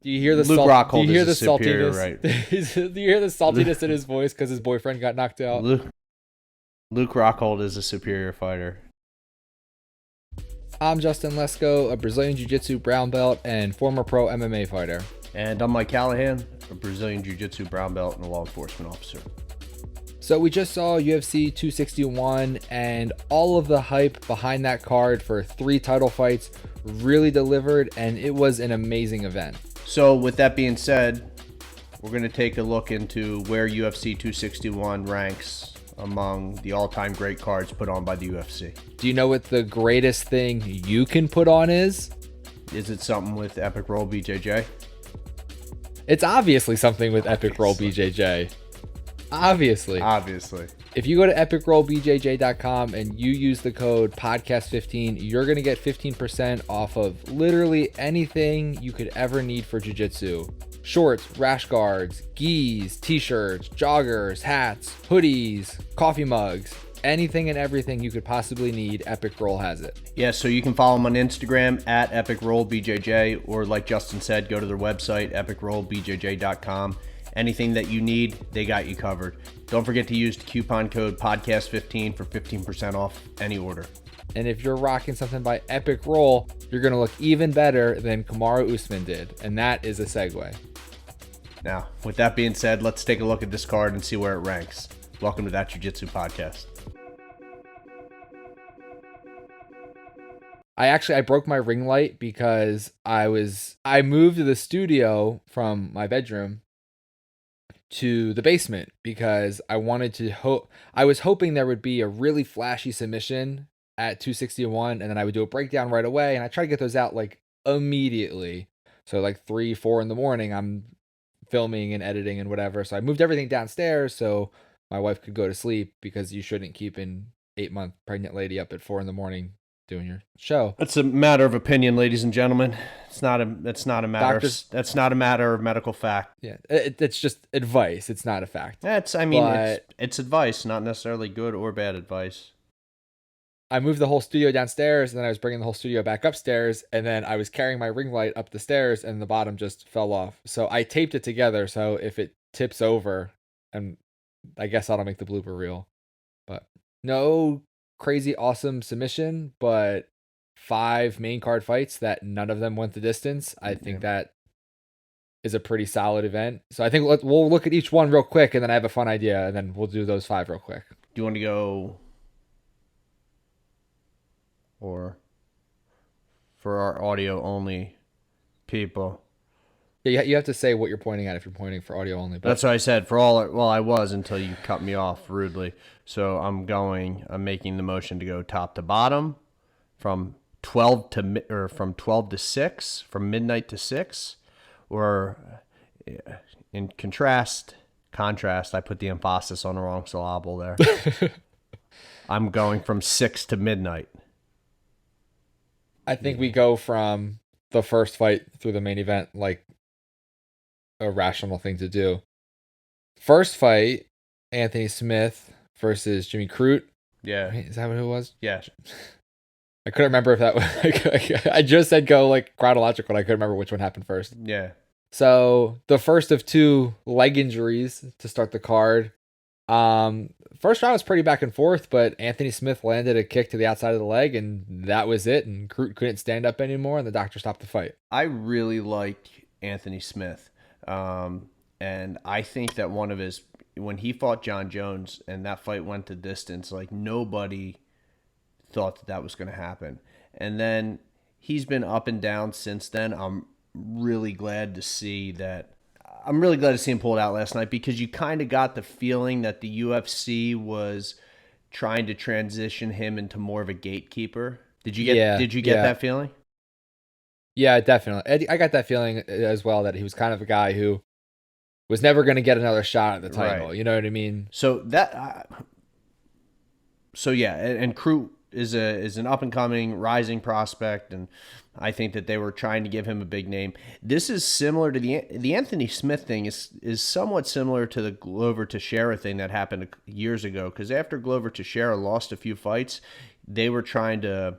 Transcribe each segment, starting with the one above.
Do you hear the Luke salt? Do you Rockhold hear is a the superior, saltiness? right? Do you hear the saltiness in his voice because his boyfriend got knocked out? Luke Rockhold is a superior fighter. I'm Justin Lesko, a Brazilian Jiu Jitsu brown belt and former pro MMA fighter. And I'm Mike Callahan, a Brazilian Jiu Jitsu brown belt and a law enforcement officer. So we just saw UFC 261, and all of the hype behind that card for 3 title fights really delivered, and it was an amazing event. So with that being said, we're going to take a look into where UFC 261 ranks among the all-time great cards put on by the UFC. Do you know what the greatest thing you can put on is? Is it something with Epic Roll BJJ? It's obviously something with Epic Roll BJJ. Obviously. If you go to epicrollbjj.com and you use the code podcast15, you're going to get 15% off of literally anything you could ever need for jiu-jitsu. Shorts, rash guards, gis, t-shirts, joggers, hats, hoodies, coffee mugs, anything and everything you could possibly need, Epic Roll has it. Yeah, so you can follow them on Instagram at epicrollbjj, or like Justin said, go to their website, epicrollbjj.com. Anything that you need, they got you covered. Don't forget to use the coupon code podcast15 for 15% off any order. And if you're rocking something by Epic Roll, you're going to look even better than Kamaru Usman did. And that is a segue. Now, with that being said, let's take a look at this card and see where it ranks. Welcome to That Jiu Jitsu Podcast. I broke my ring light because I moved the studio from my bedroom to the basement because I wanted to I was hoping there would be a really flashy submission at 261, and then I would do a breakdown right away, and I try to get those out like immediately. So like 3-4 in the morning, I'm filming and editing and whatever. So I moved everything downstairs so my wife could go to sleep, because you shouldn't keep an 8-month pregnant lady up at 4 in the morning doing your show. That's a matter of opinion, ladies and gentlemen. It's not a matter. That's not a matter of medical fact. Yeah, it's just advice. It's not a fact. It's advice, not necessarily good or bad advice. I moved the whole studio downstairs, and then I was bringing the whole studio back upstairs, and then I was carrying my ring light up the stairs, and the bottom just fell off. So I taped it together, so if it tips over, and I guess that'll make the blooper reel. But no crazy awesome submission, but 5 main card fights that none of them went the distance. I think that is a pretty solid event. So I think we'll look at each one real quick, and then I have a fun idea, and then we'll do those 5 real quick. Do you want to go, or for our audio only people? Yeah, you have to say what you're pointing at if you're pointing for audio only. But that's what I said. I was until you cut me off rudely. So I'm making the motion to go top to bottom, from 12 to 6, from midnight to 6, or in contrast, I put the emphasis on the wrong syllable there. I'm going from 6 to midnight. I think we go from the first fight through the main event like a rational thing to do. First fight, Anthony Smith versus Jimmy Crute. Yeah. Right? Is that what it was? Yeah. I couldn't remember if that was... I just said go like chronological, and I couldn't remember which one happened first. Yeah. So the first of 2 leg injuries to start the card. First round was pretty back and forth, but Anthony Smith landed a kick to the outside of the leg, and that was it. And Crute couldn't stand up anymore, and the doctor stopped the fight. I really like Anthony Smith. And I think that when he fought John Jones and that fight went the distance, like nobody thought that was going to happen. And then he's been up and down since then. I'm really glad to see him pull it out last night, because you kind of got the feeling that the UFC was trying to transition him into more of a gatekeeper. Did you get that feeling? Yeah, definitely. I got that feeling as well, that he was kind of a guy who was never going to get another shot at the title. Right. You know what I mean? So and Crute is an up and coming rising prospect, and I think that they were trying to give him a big name. This is similar to the Anthony Smith thing is somewhat similar to the Glover Teixeira thing that happened years ago, because after Glover Teixeira lost a few fights, they were trying to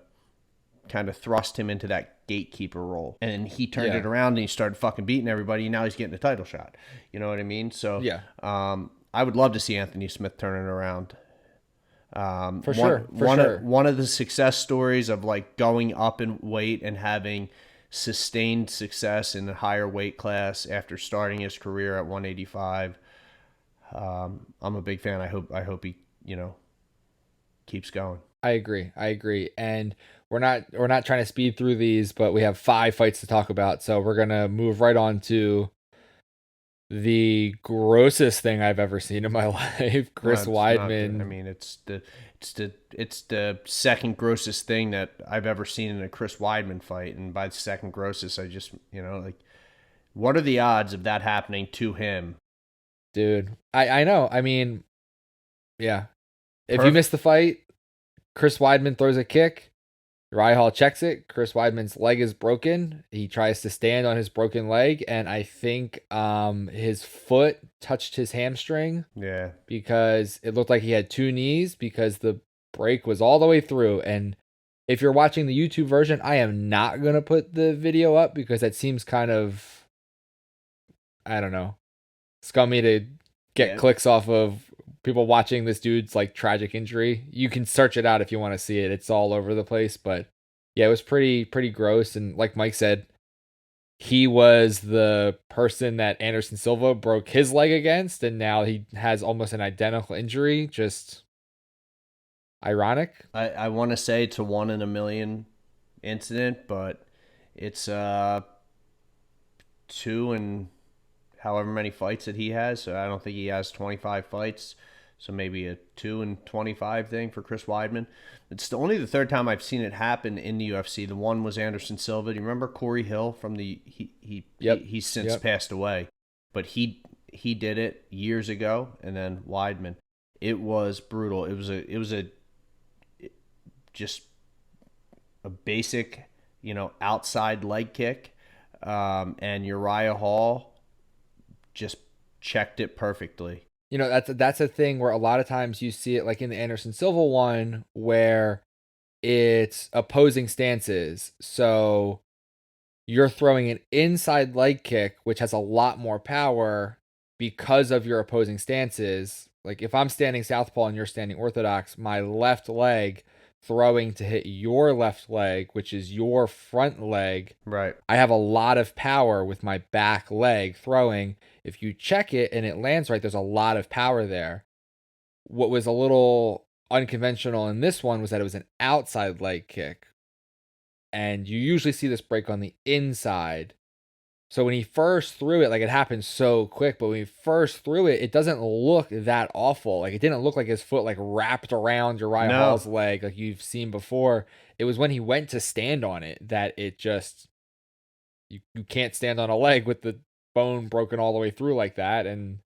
kind of thrust him into that gatekeeper role. And he turned Yeah. it around and he started fucking beating everybody. And now he's getting a title shot. You know what I mean? So Yeah. I would love to see Anthony Smith turn it around. For sure. For sure. One of the success stories of like going up in weight and having sustained success in a higher weight class after starting his career at 185. I'm a big fan. I hope he, keeps going. I agree. I agree. And we're not trying to speed through these, but we have 5 fights to talk about. So we're gonna move right on to the grossest thing I've ever seen in my life. No, Chris it's not. I Weidman. mean, it's the second grossest thing that I've ever seen in a Chris Weidman fight, and by the second grossest, I just like, what are the odds of that happening to him? Dude. I know. I mean, yeah. If you Perf- miss the fight, Chris Weidman throws a kick. Uriah Hall checks it. Chris Weidman's leg is broken. He tries to stand on his broken leg, and I think his foot touched his hamstring yeah, because it looked like he had 2 knees because the break was all the way through. And if you're watching the YouTube version, I am not gonna put the video up because that seems kind of, I don't know, scummy to get yeah. clicks off of people watching this dude's like tragic injury. You can search it out if you want to see it. It's all over the place, but yeah, it was pretty gross. And like Mike said, he was the person that Anderson Silva broke his leg against, and now he has almost an identical injury. Just ironic. I want to say it's a 1 in a million incident, but it's 2 and however many fights that he has. So I don't think he has 25 fights. So maybe a 2 and 25 thing for Chris Weidman. It's only the third time I've seen it happen in the UFC. The one was Anderson Silva. Do you remember Corey Hill from the Yep. he's since Yep. passed away, but he did it years ago, and then Weidman. It was brutal. It was a just a basic outside leg kick, and Uriah Hall just checked it perfectly. That's a thing where a lot of times you see it like in the Anderson Silva one where it's opposing stances. So you're throwing an inside leg kick, which has a lot more power because of your opposing stances. Like if I'm standing southpaw and you're standing orthodox, my left leg throwing to hit your left leg, which is your front leg, Right. I have a lot of power with my back leg throwing. If you check it and it lands right, there's a lot of power there. What was a little unconventional in this one was that it was an outside leg kick. And you usually see this break on the inside. So when he first threw it, like it happened so quick, but when he first threw it, it doesn't look that awful. Like it didn't look like his foot like wrapped around Uriah No. Hall's leg like you've seen before. It was when he went to stand on it that it just you can't stand on a leg with the bone broken all the way through like that, and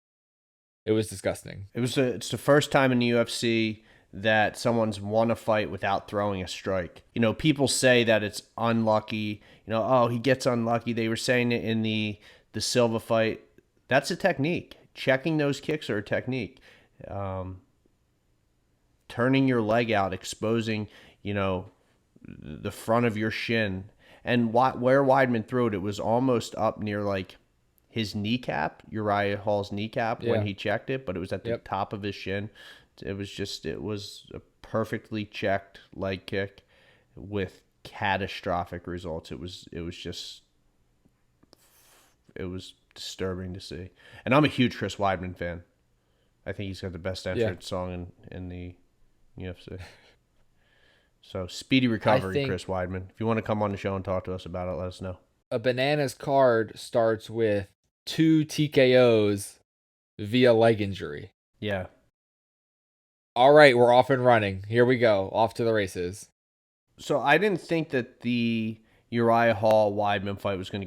it was disgusting. It's the first time in the UFC that someone's won a fight without throwing a strike. People say that it's unlucky. Oh, he gets unlucky. They were saying it in the Silva fight. That's a technique. Checking those kicks are a technique. Turning your leg out, exposing, the front of your shin. And where Weidman threw it, it was almost up near like his kneecap, Uriah Hall's kneecap when he checked it, but it was at the top of his shin. It was a perfectly checked leg kick with catastrophic results. It was disturbing to see. And I'm a huge Chris Weidman fan. I think he's got the best entrance song in the UFC. So speedy recovery, Chris Weidman. If you want to come on the show and talk to us about it, let us know. A bananas card starts with 2 TKOs via leg injury. Yeah. All right, we're off and running. Here we go. Off to the races. So I didn't think that the Uriah Hall Weidman fight was going to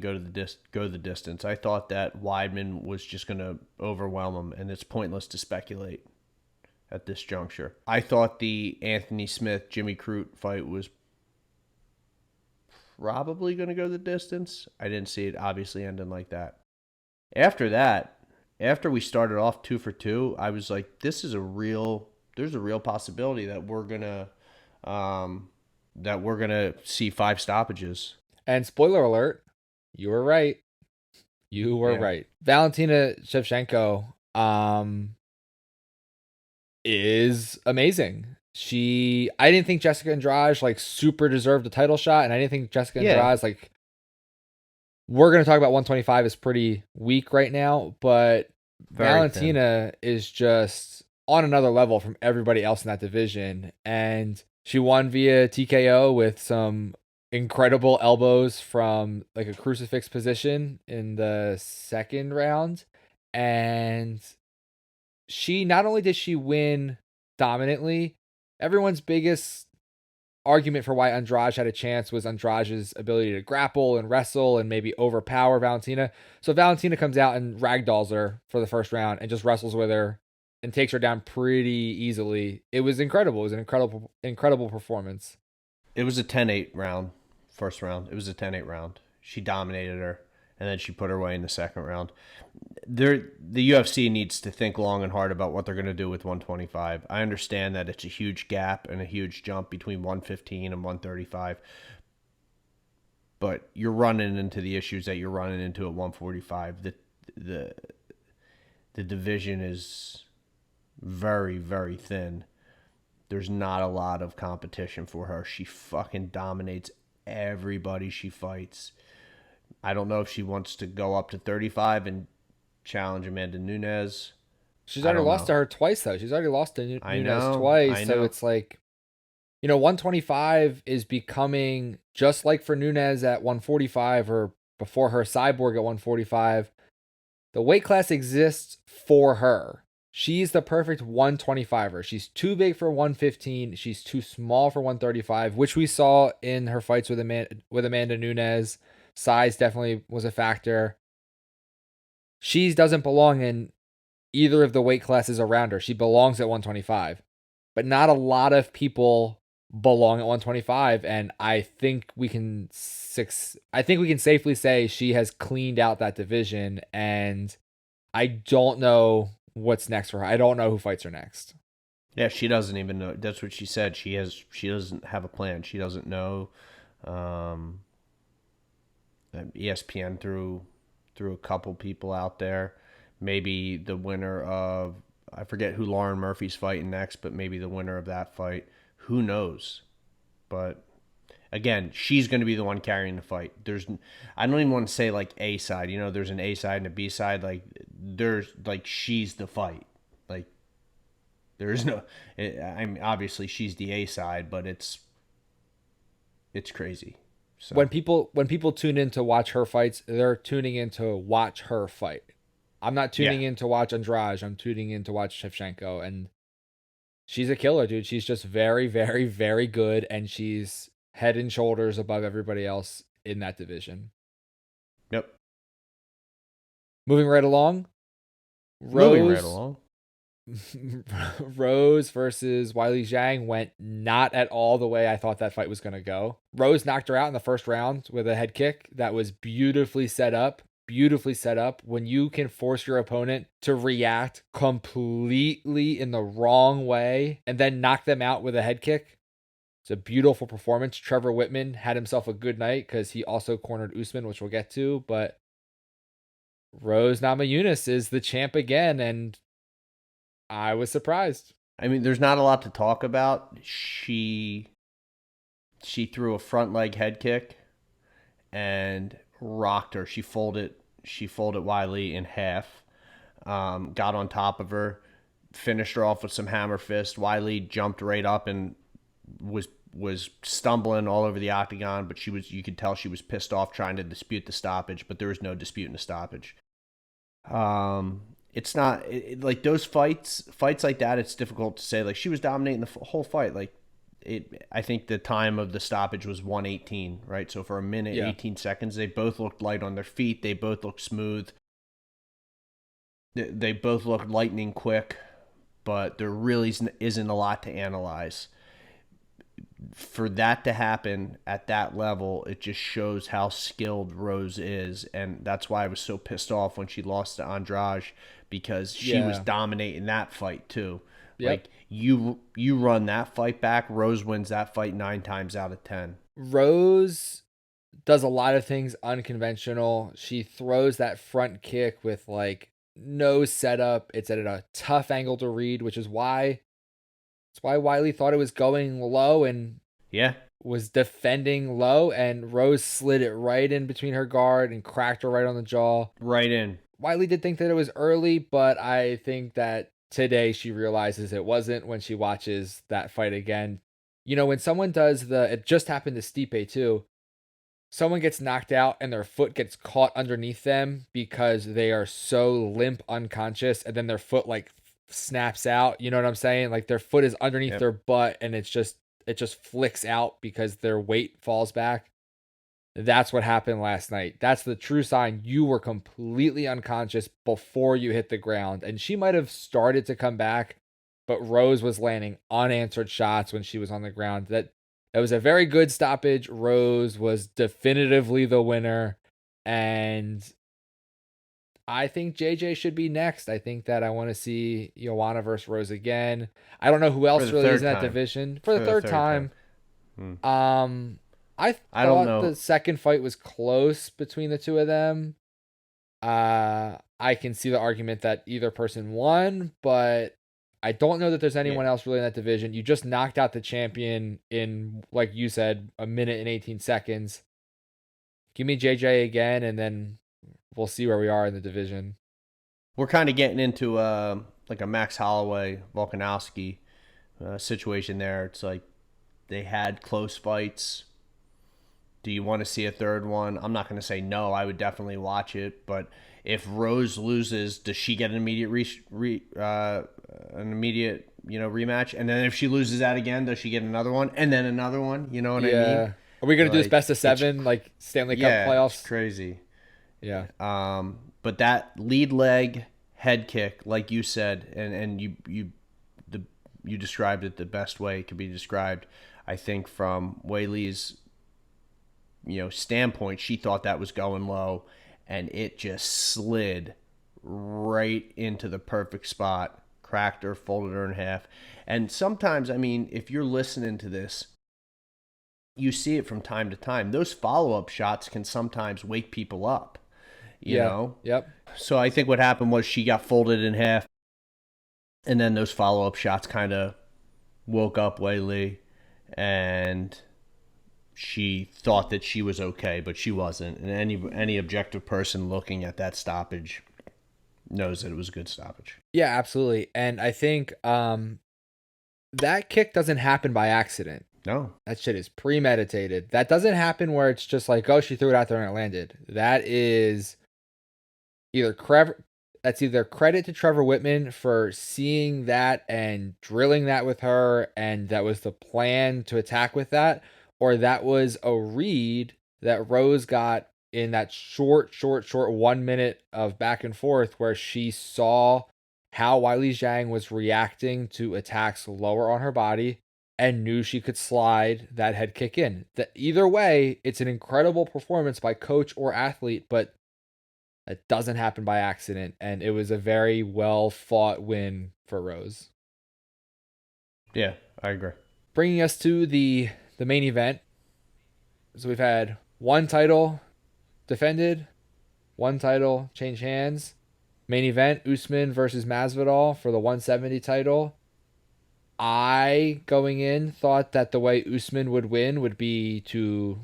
go the distance. I thought that Weidman was just going to overwhelm him, and it's pointless to speculate at this juncture. I thought the Anthony Smith Jimmy Crute fight was probably going to go the distance. I didn't see it obviously ending like that. After that, after we started off 2 for 2, I was like, there's a real possibility that we're going to that we're gonna see 5 stoppages. And spoiler alert, you were right. You were Yeah, right. Valentina Shevchenko is amazing. I didn't think Jessica Andrade like super deserved a title shot, and I didn't think Jessica yeah, Andrade like, we're gonna talk about 125 is pretty weak right now, but very thin. Valentina is just on another level from everybody else in that division, and she won via TKO with some incredible elbows from like a crucifix position in the second round, and she not only did she win dominantly, everyone's biggest argument for why Andrade had a chance was Andrade's ability to grapple and wrestle and maybe overpower Valentina. So Valentina comes out and ragdolls her for the first round and just wrestles with her and takes her down pretty easily. It was incredible. It was an incredible performance. It was a 10-8 round, first round. It was a 10-8 round. She dominated her, and then she put her away in the second round. The UFC needs to think long and hard about what they're going to do with 125. I understand that it's a huge gap and a huge jump between 115 and 135, but you're running into the issues that you're running into at 145. The the division is very, very thin. There's not a lot of competition for her. She fucking dominates everybody she fights. I don't know if she wants to go up to 35 and challenge Amanda Nunes. She's I already don't lost know. to her twice, though. She's already lost to I Nunes know. twice. I So know. it's like, 125 is becoming just like for Nunes at 145 or before her Cyborg at 145. The weight class exists for her. She's the perfect 125er. She's too big for 115. She's too small for 135, which we saw in her fights with Amanda Nunes. Size definitely was a factor. She doesn't belong in either of the weight classes around her. She belongs at 125. But not a lot of people belong at 125, and I think we can safely say she has cleaned out that division, and I don't know what's next for her. I don't know who fights her next. Yeah, she doesn't even know. That's what she said. She doesn't have a plan. She doesn't know. Um, ESPN threw a couple people out there. Maybe the winner of, I forget who Lauren Murphy's fighting next, but maybe the winner of that fight. Who knows? But again, she's going to be the one carrying the fight. I don't even want to say like A side. There's an A side and a B side. Like there's like she's the fight. Like there is no. I mean, obviously she's the A side, but it's crazy. When So people tune in to watch her fights, they're tuning in to watch her fight. I'm not yeah, tuning in to watch Andrade. I'm tuning in to watch Shevchenko, and she's a killer, dude. She's just very, very, very good, and she's head and shoulders above everybody else in that division. yep. Moving right along, Moving right Rose along. Rose versus Wiley Zhang went not at all the way I thought that fight was going to go. Rose knocked her out in the first round with a head kick that was beautifully set up. Beautifully set up. When you can force your opponent to react completely in the wrong way and then knock them out with a head kick, it's a beautiful performance. Trevor Whitman had himself a good night because he also cornered Usman, which we'll get to. But Rose Namajunas is the champ again, and I was surprised. I mean, there's not a lot to talk about. She threw a front leg head kick and rocked her. She folded Wiley in half. Got on top of her, finished her off with some hammer fist. Wiley jumped right up and was stumbling all over the octagon, but you could tell she was pissed off trying to dispute the stoppage, but there was no disputing the stoppage. It's not like those fights like that. It's difficult to say. Like she was dominating the whole fight. Like I think the time of the stoppage was 118, right? So for a minute, Yeah. 18 seconds, they both looked light on their feet. They both looked smooth. They both looked lightning quick, but there really isn't a lot to analyze. For that to happen at that level, it just shows how skilled Rose is, and that's why I was so pissed off when she lost to Andrade because she was Yeah. dominating that fight too. Yep. Like you run that fight back, Rose wins that fight 9 times out of 10. Rose does a lot of things unconventional. She throws that front kick with like no setup. It's at a tough angle to read, which is why it's why Wiley thought it was going low and Yeah, was defending low, and Rose slid it right in between her guard and cracked her right on the jaw. right in. Wiley did think that it was early, but I think that today she realizes it wasn't when she watches that fight again. You know, when someone does it just happened to Stipe too. Someone gets knocked out and their foot gets caught underneath them because they are so limp unconscious, and then their foot like snaps out. You know what I'm saying? Like their foot is underneath Yep. their butt and it just flicks out because their weight falls back. That's what happened last night. That's the true sign you were completely unconscious before you hit the ground. And she might have started to come back, but Rose was landing unanswered shots when she was on the ground. That was a very good stoppage. Rose was definitively the winner. And I think JJ should be next. I think that I want to see Joanna versus Rose again. I don't know who For else the really is third in that time. division for For the the third third time. time. I I don't thought know. the second fight was close between the two of them. I can see the argument that either person won, but I don't know that there's Yeah. anyone else really in that division. You just knocked out the champion in, like you said, a minute and 18 seconds. Give me JJ again, and then we'll see where we are in the division. We're kind of getting into like a Max Holloway, Volkanovski situation there. It's like they had close fights. Do you want to see a third one? I'm not going to say no. I would definitely watch it. But if Rose loses, does she get an immediate rematch? And then if she loses that again, does she get another one and then another one? You know what I mean? Yeah. Are we gonna do this Like best of seven, like Stanley Cup it's playoffs? crazy. Yeah. But that lead leg head kick, like you said, and you described it the best way it could be described. I think from Wei Li's standpoint, she thought that was going low, and it just slid right into the perfect spot, cracked her, folded her in half. And sometimes, I mean, if you're listening to this, you see it from time to time. Those follow-up shots can sometimes wake people up, you Yeah. know? Yep. So I think what happened was she got folded in half, and then those follow-up shots kind of woke up Wei Li, and she thought that she was okay, but she wasn't. And any objective person looking at that stoppage knows that it was a good stoppage. Yeah, absolutely. And I think that kick doesn't happen by accident. No. That shit is premeditated. That doesn't happen where it's just like, oh, she threw it out there and it landed. That is either that's either credit to Trevor Whitman for seeing that and drilling that with her, and that was the plan to attack with that, or that was a read that Rose got in that short 1 minute of back and forth where she saw how Wiley Zhang was reacting to attacks lower on her body and knew she could slide that head kick in. Either way, it's an incredible performance by coach or athlete, but it doesn't happen by accident, and it was a very well fought win for Rose. Yeah, I agree. Bringing us to the main event. So we've had one title defended, one title change hands. Main event, Usman versus Masvidal for the 170 title. I, going in, thought that the way Usman would win would be to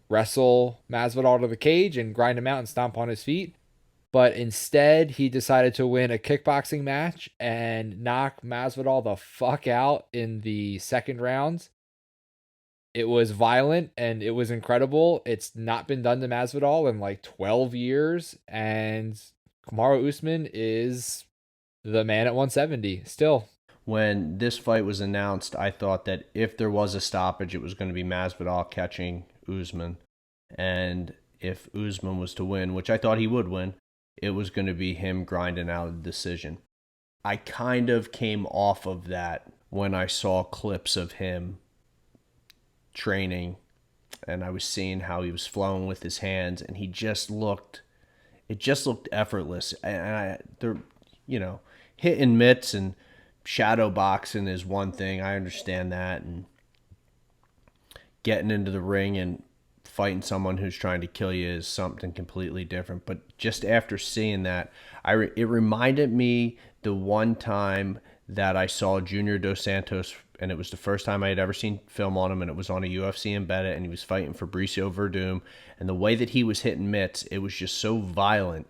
wrestle Masvidal to the cage and grind him out and stomp on his feet. But instead, he decided to win a kickboxing match and knock Masvidal the fuck out in the second round. It was violent and it was incredible. It's not been done to Masvidal in like 12 years. And Kamaru Usman is the man at 170 still. When this fight was announced, I thought that if there was a stoppage, it was going to be Masvidal catching Usman. And if Usman was to win, which I thought he would win, it was going to be him grinding out a decision. I kind of came off of that when I saw clips of him training, and I was seeing how he was flowing with his hands, and it just looked effortless. And they're hitting mitts and shadow boxing is one thing. I understand that, and getting into the ring and fighting someone who's trying to kill you is something completely different. But just after seeing that, it reminded me the one time that I saw Junior Dos Santos, and it was the first time I had ever seen film on him, and it was on a UFC embedded, and he was fighting Fabricio Verdum, and the way that he was hitting mitts, it was just so violent.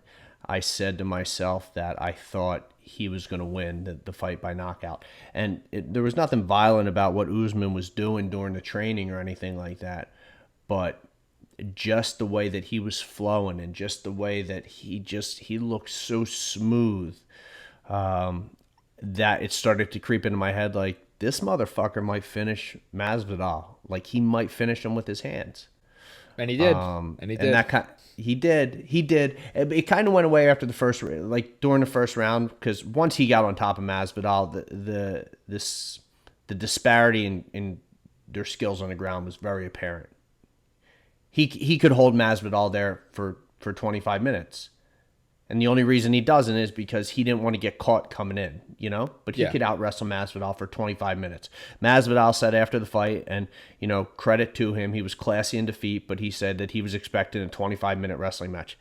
I said to myself that I thought he was going to win the fight by knockout. And there was nothing violent about what Usman was doing during the training or anything like that. But just the way that he was flowing and just the way that he looked so smooth, that it started to creep into my head like, this motherfucker might finish Masvidal. Like, he might finish him with his hands. And he did. And he did. And that kind, he did. It kind of went away after the first, like during the first round, because once he got on top of Masvidal, the disparity in their skills on the ground was very apparent. He could hold Masvidal there for 25 minutes. And the only reason he doesn't is because he didn't want to get caught coming in, you know? But he could out wrestle Masvidal for 25 minutes. Masvidal said after the fight, and, you know, credit to him, he was classy in defeat, but he said that he was expecting a 25-minute wrestling match.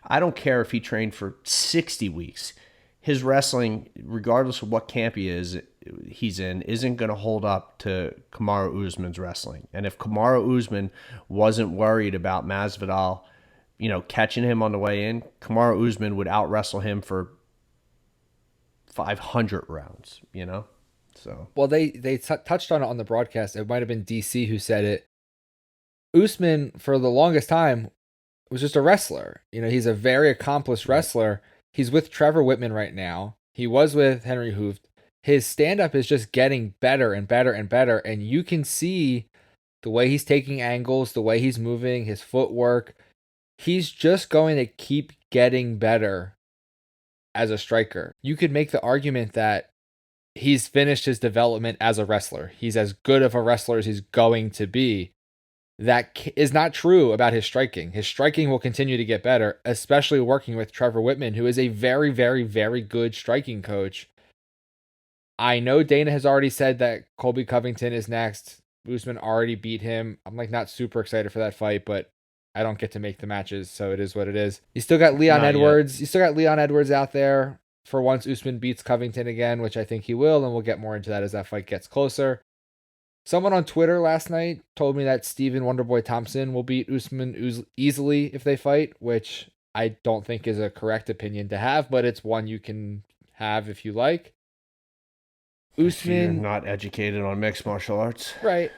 I don't care if he trained for 60 weeks. His wrestling, regardless of what camp he's in, isn't going to hold up to Kamaru Usman's wrestling. And if Kamaru Usman wasn't worried about Masvidal, you know, catching him on the way in, Kamaru Usman would out wrestle him for 500 rounds, you know? So, well, they touched on it on the broadcast. It might have been DC who said it. Usman, for the longest time, was just a wrestler. You know, he's a very accomplished wrestler. He's with Trevor Whitman right now. He was with Henry Hooft. His stand-up is just getting better and better and better, and you can see the way he's taking angles, the way he's moving, his footwork. He's just going to keep getting better as a striker. You could make the argument that he's finished his development as a wrestler. He's as good of a wrestler as he's going to be. That is not true about his striking. His striking will continue to get better, especially working with Trevor Whitman, who is a very, very, very good striking coach. I know Dana has already said that Colby Covington is next. Usman already beat him. I'm like not super excited for that fight, but I don't get to make the matches, so it is what it is. You still got Leon Edwards. Yet. You still got Leon Edwards out there for once Usman beats Covington again, which I think he will, and we'll get more into that as that fight gets closer. Someone on Twitter last night told me that Stephen Wonderboy Thompson will beat Usman easily if they fight, which I don't think is a correct opinion to have, but it's one you can have if you like. Usman, if you're not educated on mixed martial arts. Right.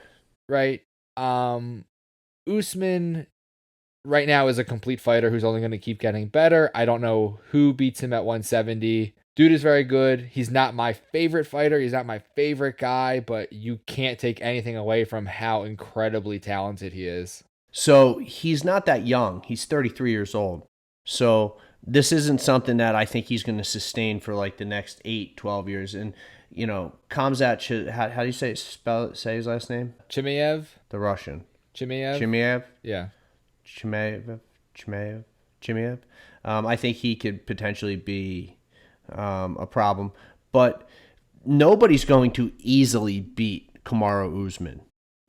Usman right now is a complete fighter who's only going to keep getting better. I don't know who beats him at 170. Dude is very good. He's not my favorite fighter. He's not my favorite guy, but you can't take anything away from how incredibly talented he is. So he's not that young. He's 33 years old. So this isn't something that I think he's going to sustain for like the next 12 years. And, you know, Khamzat, how do you say his last name? Chimaev? The Russian. Chimaev? Yeah. Chimaev. I think he could potentially be a problem. But nobody's going to easily beat Kamaru Usman.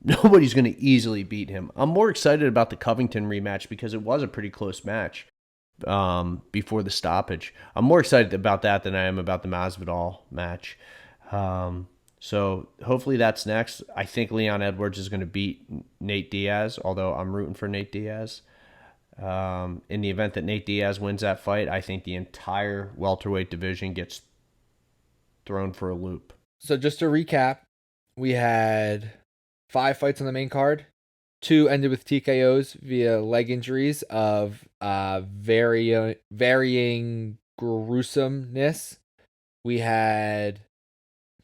Nobody's going to easily beat him. I'm more excited about the Covington rematch because it was a pretty close match before the stoppage. I'm more excited about that than I am about the Masvidal match. So hopefully that's next. I think Leon Edwards is going to beat Nate Diaz, although I'm rooting for Nate Diaz. In the event that Nate Diaz wins that fight, I think the entire welterweight division gets thrown for a loop. So just to recap, we had 5 fights on the main card. 2 ended with TKOs via leg injuries of varying gruesomeness. We had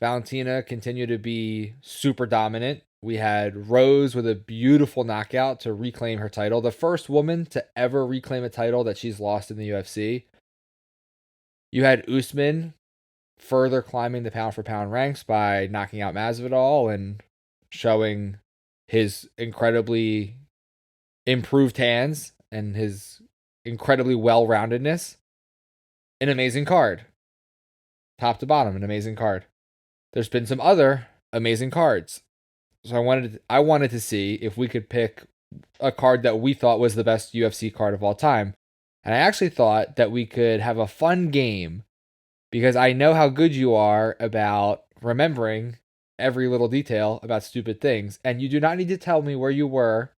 Valentina continue to be super dominant. We had Rose with a beautiful knockout to reclaim her title. The first woman to ever reclaim a title that she's lost in the UFC. You had Usman further climbing the pound-for-pound ranks by knocking out Masvidal and showing his incredibly improved hands and his incredibly well-roundedness. An amazing card. Top to bottom, an amazing card. there's been some other amazing cards. So I wanted to see if we could pick a card that we thought was the best UFC card of all time. And I actually thought that we could have a fun game because I know how good you are about remembering every little detail about stupid things. And you do not need to tell me where you were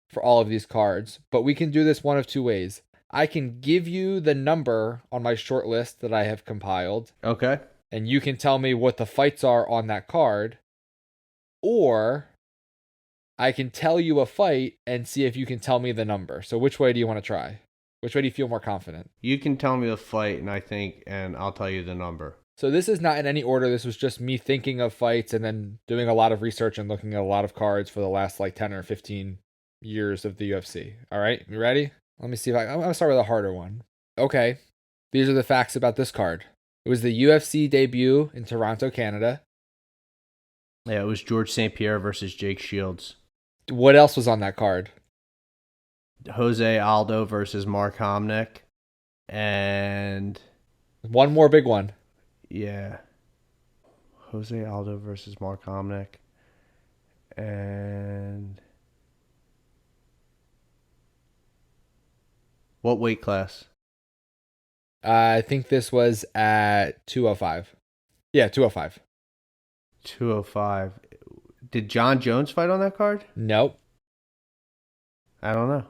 for all of these cards, but we can do this one of two ways. I can give you the number on my short list that I have compiled, Okay. and you can tell me what the fights are on that card, or I can tell you a fight and see if you can tell me the number. So which way do you want to try? Which way do you feel more confident? You can tell me the fight, and I'll tell you the number. So this is not in any order. This was just me thinking of fights and then doing a lot of research and looking at a lot of cards for the last like 10 or 15 years of the UFC. All right, you ready? Let me see if I'm going to start with a harder one. Okay, these are the facts about this card. It was the UFC debut in Toronto, Canada. Yeah, it was George St. Pierre versus Jake Shields. What else was on that card? Jose Aldo versus Mark Hominick. And one more big one. Yeah. Jose Aldo versus Mark Hominick. And what weight class? I think this was at 205. Yeah, 205. 205. Did John Jones fight on that card? Nope. I don't know.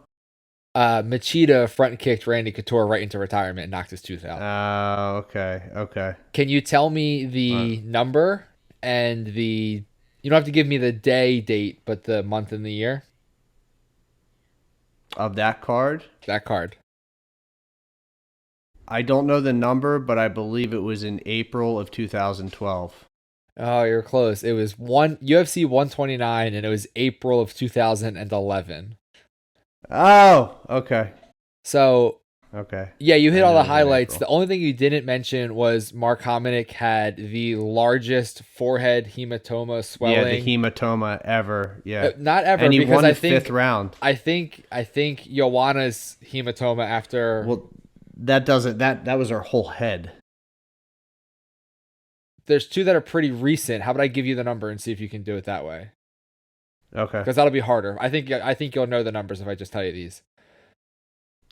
Machida front kicked Randy Couture right into retirement and knocked his tooth out. Oh, okay. Can you tell me the number and the... You don't have to give me the day, date, but the month and the year? Of that card? That card. I don't know the number, but I believe it was in April of 2012. Oh, you're close. It was UFC 129, and it was April of 2011. Oh, okay. So, okay. Yeah, you hit all the highlights. The only thing you didn't mention was Mark Hominick had the largest forehead hematoma swelling. Yeah, the hematoma ever. Yeah, not ever. And he because won I the think, fifth round. I think Joanna's hematoma after. Well, that doesn't. That was her whole head. There's two that are pretty recent. How about I give you the number and see if you can do it that way? Okay. Because that'll be harder. I think you'll know the numbers if I just tell you these.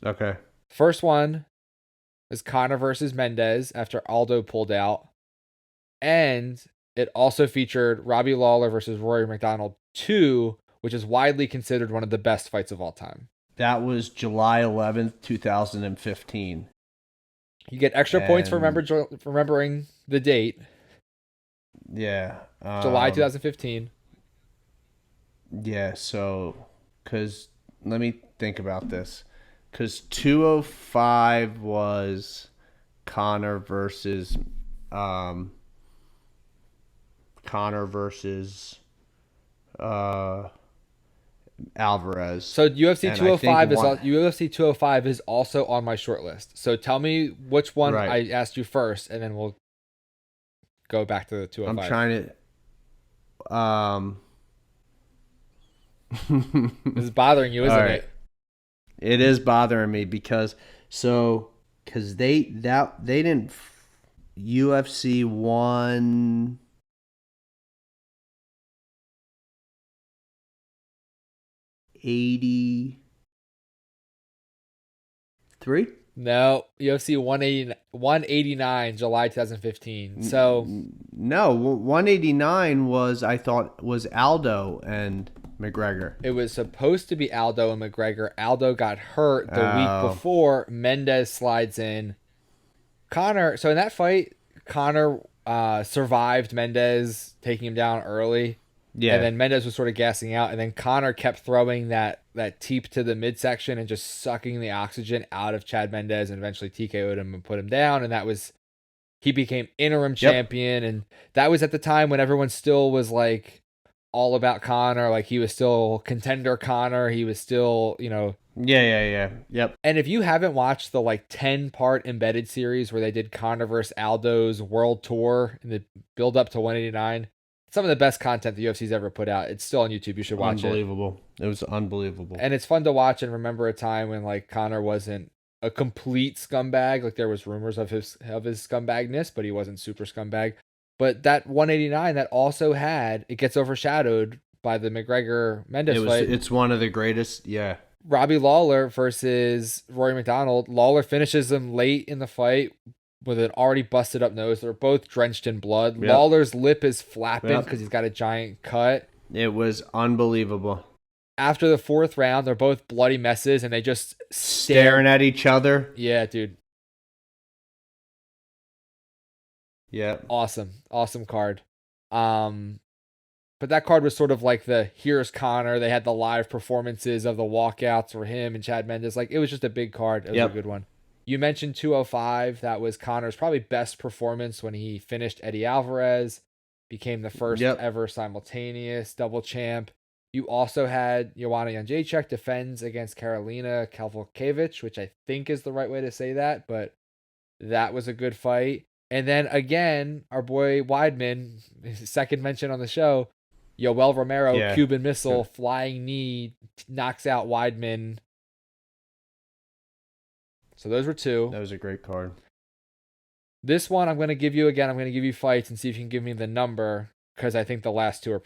Okay. First one is Conor versus Mendez after Aldo pulled out. And it also featured Robbie Lawler versus Rory McDonald 2, which is widely considered one of the best fights of all time. That was July 11th, 2015. You get extra points for remembering the date. Yeah. July 2015. Yeah, so, because, let me think about this. Because 205 was Conor versus Alvarez. So UFC 205 is also on my short list. So tell me which one I asked you first, and then we'll go back to the 205. I'm trying to. This is bothering you, isn't it? It is bothering me because they didn't UFC 183. No, UFC 189, July 2015. So no, 189 was Aldo and McGregor. It was supposed to be Aldo and McGregor. Aldo got hurt the week before. Mendez slides in. Conor. So in that fight, Conor survived Mendez taking him down early. Yeah. And then Mendez was sort of gassing out. And then Conor kept throwing that teep to the midsection and just sucking the oxygen out of Chad Mendez and eventually TKO'd him and put him down. And he became interim champion. And that was at the time when everyone still was like all about Conor. Like he was still contender Conor. He was still, Yeah. Yep. And if you haven't watched the 10-part embedded series where they did Conor versus Aldo's world tour and the build up to 189, some of the best content the UFC's ever put out. It's still on YouTube. You should watch it. Unbelievable. It was unbelievable. And it's fun to watch and remember a time when Conor wasn't a complete scumbag. There was rumors of his scumbagness, but he wasn't super scumbag. But that 189 that also had, it gets overshadowed by the McGregor Mendez fight. It's one of the greatest. Yeah. Robbie Lawler versus Rory McDonald. Lawler finishes him late in the fight with an already busted up nose. They're both drenched in blood. Yep. Lawler's lip is flapping Yep. because he's got a giant cut. It was unbelievable. After the fourth round, they're both bloody messes and they just Staring at each other. Yeah, dude. Yeah. Awesome card. But that card was sort of like the here's Conor. They had the live performances of the walkouts for him and Chad Mendez. Like, it was just a big card. It was a good one. You mentioned 205. That was Conor's probably best performance when he finished Eddie Alvarez, became the first ever simultaneous double champ. You also had Joanna Jędrzejczyk defends against Karolina Kowalkiewicz, which I think is the right way to say that, but that was a good fight. And then again, our boy Weidman, his second mention on the show, Yoel Romero, Cuban missile, flying knee, knocks out Weidman. So those were two. That was a great card. This one I'm going to give you again. I'm going to give you fights and see if you can give me the number, because I think the last two are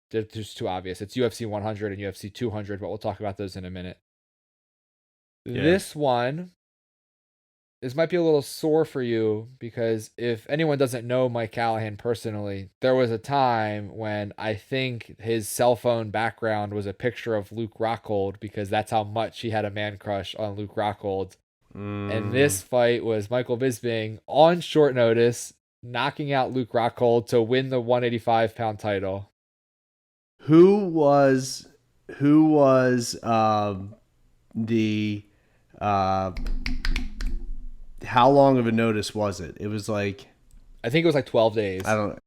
they're just too obvious. It's UFC 100 and UFC 200, but we'll talk about those in a minute. Yeah. This might be a little sore for you, because if anyone doesn't know Mike Callahan personally, there was a time when I think his cell phone background was a picture of Luke Rockhold, because that's how much he had a man crush on Luke Rockhold. And this fight was Michael Bisping on short notice, knocking out Luke Rockhold to win the 185-pound title. Who was the how long of a notice was it? It was like, I think it was like 12 days. I don't know.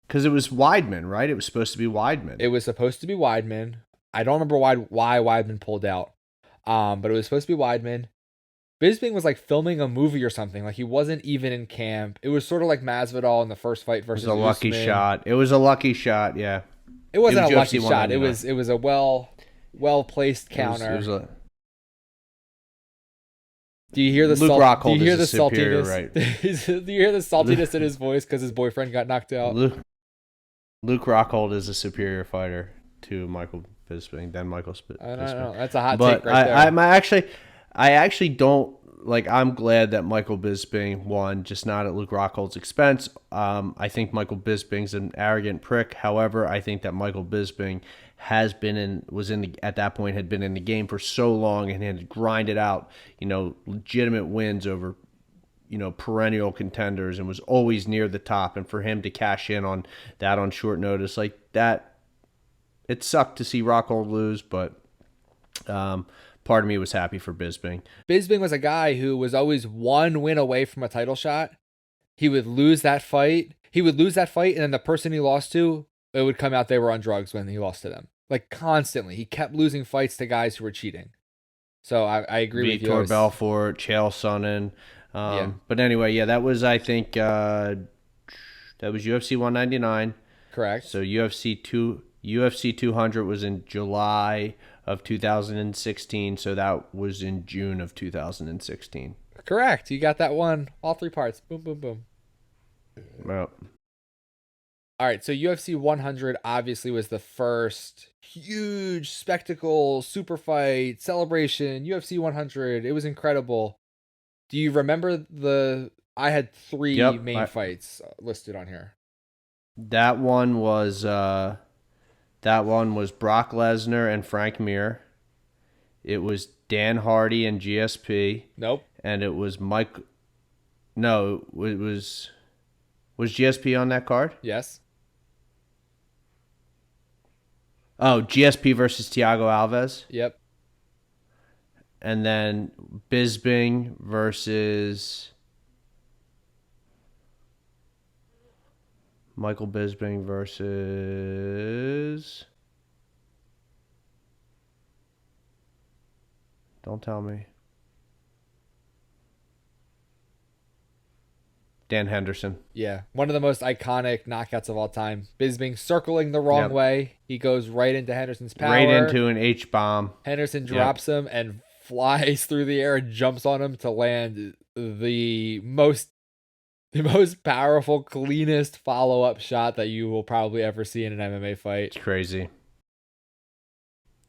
Because it was Weidman, right? It was supposed to be Weidman. It was supposed to be Weidman. I don't remember why Weidman pulled out. But it was supposed to be Weidman. Bisping was like filming a movie or something. Like, he wasn't even in camp. It was sort of like Masvidal in the first fight versus Usman. It was a lucky shot. It was a lucky shot, yeah. It wasn't a lucky shot. It was a well-placed counter. Do you hear the Luke Rockhold? Do you hear the saltiness? Right. Do you hear the saltiness in his voice because his boyfriend got knocked out? Luke Rockhold is a superior fighter to Michael Bisping than Michael Bisping. I don't know. That's a hot take right there. I actually don't like. I'm glad that Michael Bisping won, just not at Luke Rockhold's expense. I think Michael Bisping's an arrogant prick. However, I think that Michael Bisping had been in the game for so long and had grinded out, legitimate wins over, perennial contenders, and was always near the top. And for him to cash in on that on short notice like that, it sucked to see Rockhold lose, but part of me was happy for Bisping. Bisping was a guy who was always one win away from a title shot. He would lose that fight. And then the person he lost to, it would come out they were on drugs when he lost to them. Like, constantly. He kept losing fights to guys who were cheating. So I agree with you. Vitor Belfort, Chael Sonnen. But anyway, that was, I think, that was UFC 199. Correct. So UFC 200 was in July of 2016, so that was in June of 2016. Correct. You got that one. All three parts. Boom, boom, boom. Well. All right, so UFC 100 obviously was the first huge spectacle, super fight, celebration, UFC 100. It was incredible. Do you remember I had three main fights listed on here. That one was Brock Lesnar and Frank Mir. It was Dan Hardy and GSP. Nope. And it was Mike. No, it was GSP on that card? Yes. Oh, GSP versus Thiago Alves? Yep. And then Bisping versus Michael Bisping versus... Don't tell me. Dan Henderson. Yeah, one of the most iconic knockouts of all time. Bisping circling the wrong way. He goes right into Henderson's power. Right into an H-bomb. Henderson drops him and flies through the air and jumps on him to land the most The most powerful, cleanest follow-up shot that you will probably ever see in an MMA fight. It's crazy.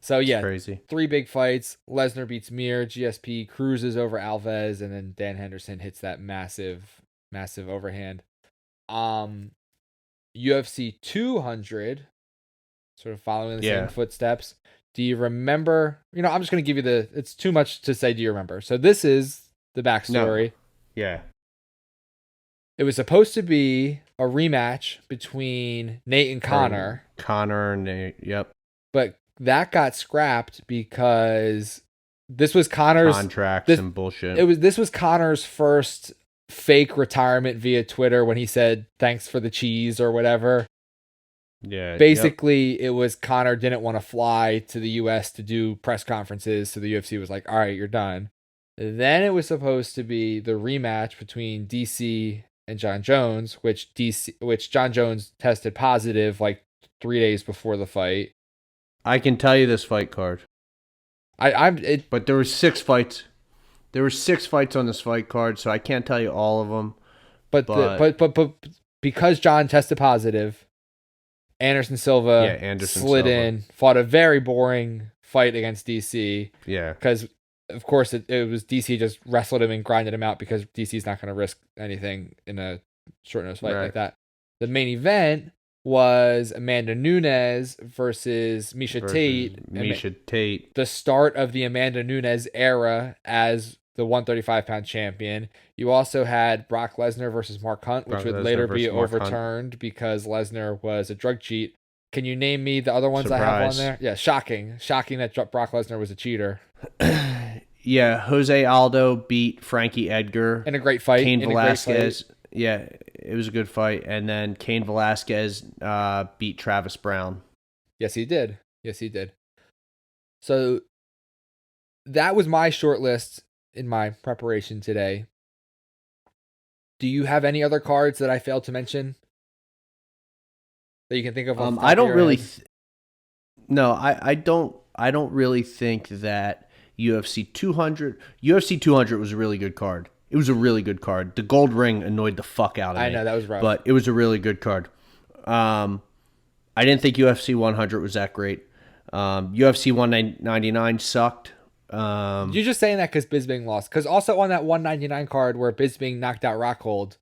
So It's yeah, crazy. 3 big fights. Lesnar beats Mir, GSP cruises over Alves, and then Dan Henderson hits that massive, massive overhand. UFC 200, sort of following the same Yeah. footsteps. Do you remember? I'm just going to give you it's too much to say, do you remember? So this is the No. backstory. Yeah. It was supposed to be a rematch between Nate and Conor, Conor and Nate. Yep. but that got scrapped because this was Conor's Contracts and bullshit. This was Conor's first fake retirement via Twitter when he said thanks for the cheese or whatever. Yeah. Basically, It was Conor didn't want to fly to the US to do press conferences, so the UFC was like, all right, you're done. Then it was supposed to be the rematch between DC and John Jones, which John Jones tested positive like 3 days before the fight. I can tell you this fight card. But there were 6 fights. There were 6 fights on this fight card, so I can't tell you all of them. But because John tested positive, Anderson Silva slid in, fought a very boring fight against DC. Yeah. Because, of course, it was DC just wrestled him and grinded him out because DC's not going to risk anything in a short notice fight like that. The main event was Amanda Nunes versus Miesha Tate. Miesha Tate. The start of the Amanda Nunes era as the 135-pound champion. You also had Brock Lesnar versus Mark Hunt, which would later be overturned because Lesnar was a drug cheat. Can you name me the other ones I have on there? Yeah, shocking. Shocking that Brock Lesnar was a cheater. Yeah, Jose Aldo beat Frankie Edgar. In a great fight. Cain Velasquez. Yeah, it was a good fight. And then Cain Velasquez beat Travis Brown. Yes, he did. So that was my short list in my preparation today. Do you have any other cards that I failed to mention that you can think of? I don't really. No, I don't. I don't really think that UFC 200 was a really good card. It was a really good card. The gold ring annoyed the fuck out of me. I know, that was rough. But it was a really good card. I didn't think UFC 100 was that great. UFC 199 sucked. You're just saying that because Bisping lost. Because also on that 199 card where Bisping knocked out Rockhold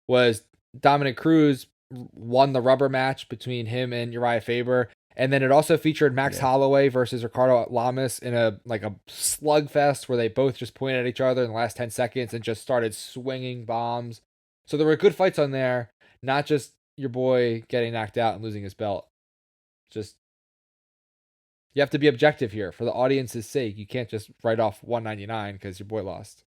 was Dominic Cruz won the rubber match between him and Uriah Faber. And then it also featured Max Holloway versus Ricardo Lamas in a slugfest where they both just pointed at each other in the last 10 seconds and just started swinging bombs. So there were good fights on there, not just your boy getting knocked out and losing his belt. Just, you have to be objective here for the audience's sake. You can't just write off 199 because your boy lost.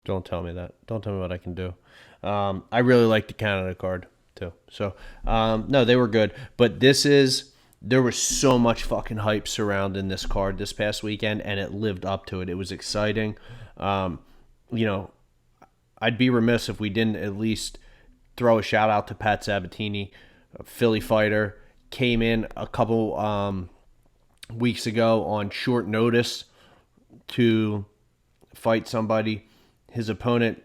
Don't tell me that. Don't tell me what I can do. I really like the Canada card too. So, no, they were good. But there was so much fucking hype surrounding this card this past weekend, and it lived up to it. It was exciting. I'd be remiss if we didn't at least throw a shout out to Pat Sabatini, a Philly fighter, came in a couple weeks ago on short notice to fight somebody. His opponent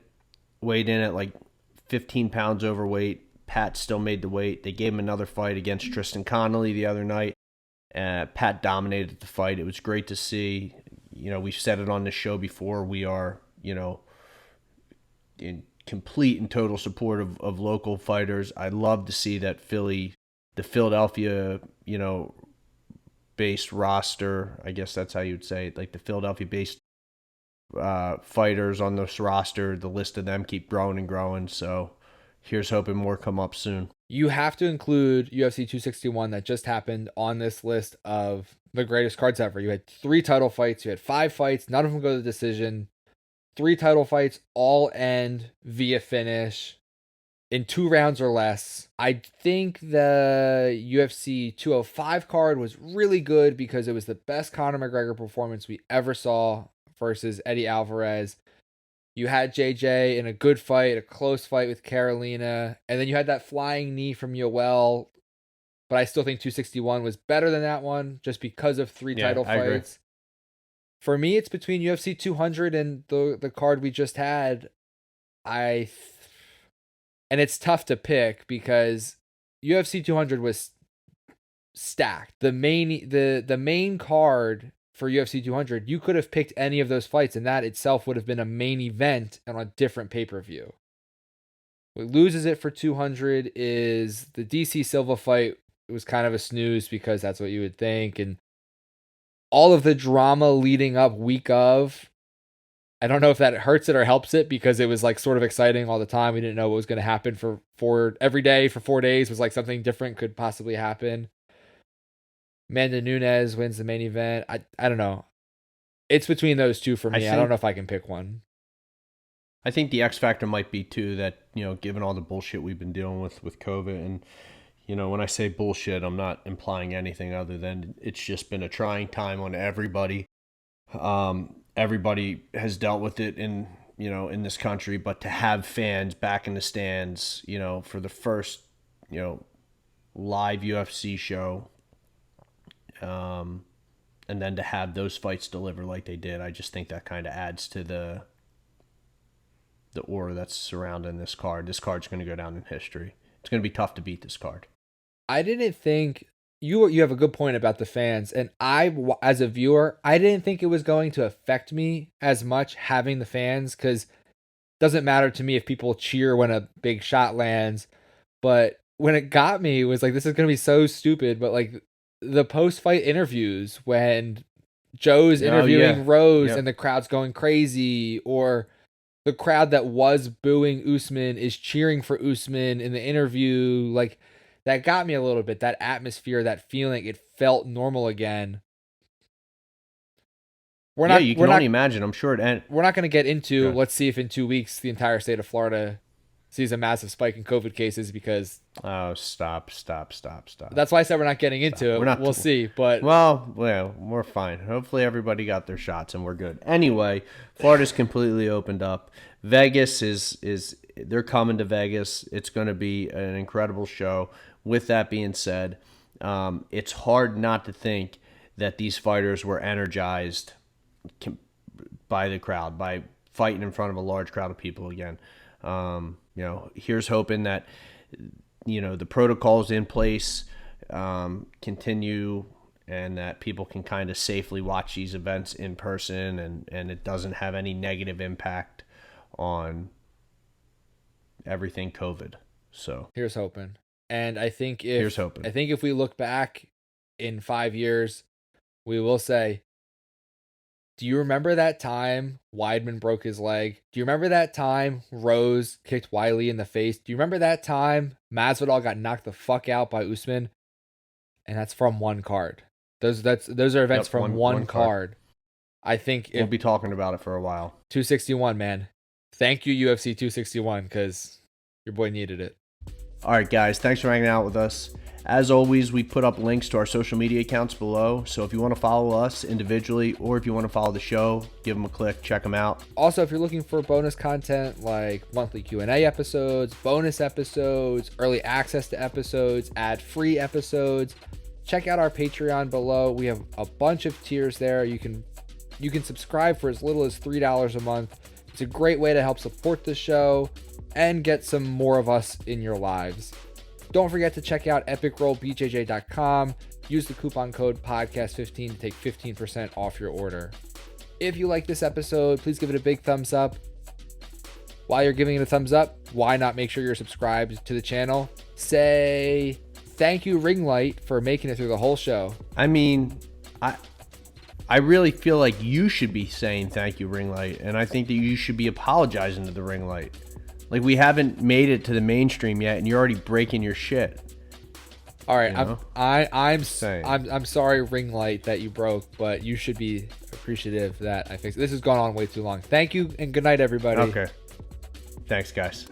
weighed in at like 15 pounds overweight. Pat still made the weight. They gave him another fight against Tristan Connolly the other night. Pat dominated the fight. It was great to see. We've said it on the show before. We are, in complete and total support of local fighters. I love to see that the Philadelphia, based roster. I guess that's how you'd say it. Like the Philadelphia-based fighters on this roster. The list of them keep growing and growing. So here's hoping more come up soon. You have to include UFC 261 that just happened on this list of the greatest cards ever. You had 3 title fights. You had 5 fights. None of them go to the decision. 3 title fights all end via finish in 2 rounds or less. I think the UFC 205 card was really good because it was the best Conor McGregor performance we ever saw versus Eddie Alvarez. You had JJ in a good fight, a close fight with Carolina, and then you had that flying knee from Yoel. But I still think 261 was better than that one just because of 3 title fights. Agree. For me, it's between UFC 200 and the card we just had. I And it's tough to pick because UFC 200 was stacked. The main card for UFC 200, you could have picked any of those fights, and that itself would have been a main event on a different pay-per-view. What loses it for 200 is the DC Silva fight. It was kind of a snooze because that's what you would think, and all of the drama leading up week of, I don't know if that hurts it or helps it because it was like sort of exciting all the time. We didn't know what was going to happen for every day for 4 days was like something different could possibly happen. Amanda Nunes wins the main event. I don't know. It's between those two for me. I don't know if I can pick one. I think the X factor might be too that, given all the bullshit we've been dealing with COVID, and when I say bullshit, I'm not implying anything other than it's just been a trying time on everybody. Everybody has dealt with it in this country, but to have fans back in the stands, for the first, live UFC show, and then to have those fights deliver like they did, I just think that kind of adds to the aura that's surrounding this card. This card's going to go down in history. It's going to be tough to beat this card. I didn't think you have a good point about the fans, and I, as a viewer, I didn't think it was going to affect me as much having the fans, because it doesn't matter to me if people cheer when a big shot lands. But when it got me, it was like, this is going to be so stupid. But like the post-fight interviews when Joe's interviewing Rose and the crowd's going crazy, or the crowd that was booing Usman is cheering for Usman in the interview, like that got me a little bit. That atmosphere, that feeling, it felt normal again. You can only imagine. I'm sure we're not going to get into, let's see if in 2 weeks the entire state of Florida sees a massive spike in COVID cases, because stop. That's why I said we're not getting into it. We'll see. But we're fine. Hopefully everybody got their shots and we're good. Anyway, Florida's completely opened up. Vegas is they're coming to Vegas. It's going to be an incredible show. With that being said, it's hard not to think that these fighters were energized by the crowd, by fighting in front of a large crowd of people again. Here's hoping that the protocols in place continue, and that people can kind of safely watch these events in person, and it doesn't have any negative impact on everything COVID. So here's hoping. And I think if we look back in 5 years, we will say, do you remember that time Weidman broke his leg? Do you remember that time Rose kicked Wiley in the face? Do you remember that time Masvidal got knocked the fuck out by Usman? And that's from one card. Those are events from one card. I think we'll be talking about it for a while. 261, man. Thank you, UFC 261, because your boy needed it. All right, guys. Thanks for hanging out with us. As always, we put up links to our social media accounts below. So if you want to follow us individually, or if you want to follow the show, give them a click, check them out. Also, if you're looking for bonus content like monthly Q&A episodes, bonus episodes, early access to episodes, ad-free episodes, check out our Patreon below. We have a bunch of tiers there. You can subscribe for as little as $3 a month. It's a great way to help support the show and get some more of us in your lives. Don't forget to check out epicrollbjj.com. Use the coupon code podcast15 to take 15% off your order. If you like this episode, please give it a big thumbs up. While you're giving it a thumbs up, why not make sure you're subscribed to the channel? Say thank you, Ringlight, for making it through the whole show. I mean, I really feel like you should be saying thank you, Ringlight, and I think that you should be apologizing to the Ringlight. Like, we haven't made it to the mainstream yet, and you're already breaking your shit. All right, I'm sorry, Ringlight, that you broke, but you should be appreciative that I fixed it. This has gone on way too long. Thank you, and good night, everybody. Okay. Thanks, guys.